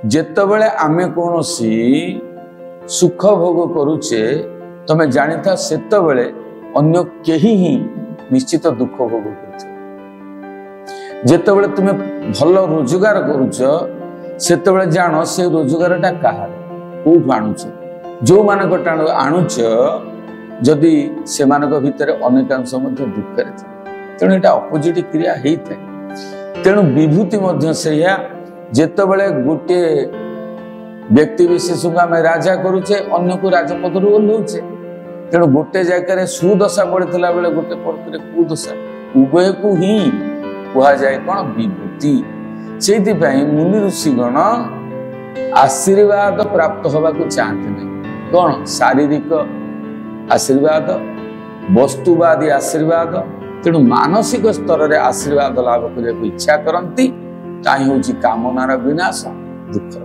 ଯେତେବେଳେ ଆମେ କୌଣସି ସୁଖ ଭୋଗ କରୁଛେ ତମେ ଜାଣିଥା ସେତେବେଳେ ଅନ୍ୟ କେହି ହିଁ ନିଶ୍ଚିତ ଦୁଃଖ ଭୋଗ କରୁଥିବ। ଯେତେବେଳେ ତୁମେ ଭଲ ରୋଜଗାର କରୁଛ ସେତେବେଳେ ଜାଣ ସେ ରୋଜଗାରଟା କାହାର, କୋଉଠୁ ଆଣୁଛ। ଯୋଉମାନଙ୍କ ଆଣୁଛ ଯଦି ସେମାନଙ୍କ ଭିତରେ ଅନେକାଂଶ ମଧ୍ୟ ଦୁଃଖରେ ଥାଏ, ତେଣୁ ଏଇଟା ଅପୋଜିଟ୍ କ୍ରିୟା ହେଇଥାଏ। ତେଣୁ ବିଭୂତି ମଧ୍ୟ ସେଇଆ, ଯେତେବେଳେ ଗୋଟିଏ ବ୍ୟକ୍ତି ବିଶେଷକୁ ଆମେ ରାଜା କରୁଛେ ଅନ୍ୟକୁ ରାଜପଦରୁ ଓହ୍ଲଉଛେ, ତେଣୁ ଗୋଟେ ଜାଗାରେ ସୁଦଶା ପଡିଥିଲା ବେଳେ ଗୋଟେ ପକ୍ଷରେ କୁଦଶା, ଉଭୟକୁ ହିଁ କୁହାଯାଏ କଣ ବିଭୂତି। ସେଇଥିପାଇଁ ମୁନି ଋଷିଗଣ ଆଶୀର୍ବାଦ ପ୍ରାପ୍ତ ହେବାକୁ ଚାହାନ୍ତି ନାହିଁ। କଣ ଶାରୀରିକ ଆଶୀର୍ବାଦ, ବସ୍ତୁବାଦୀ ଆଶୀର୍ବାଦ, ତେଣୁ ମାନସିକ ସ୍ତରରେ ଆଶୀର୍ବାଦ ଲାଭ କରିବାକୁ ଇଚ୍ଛା କରନ୍ତି। ତାହିଁ ହଉଛି କାମନାର ବିନାଶ, ଦୁଃଖର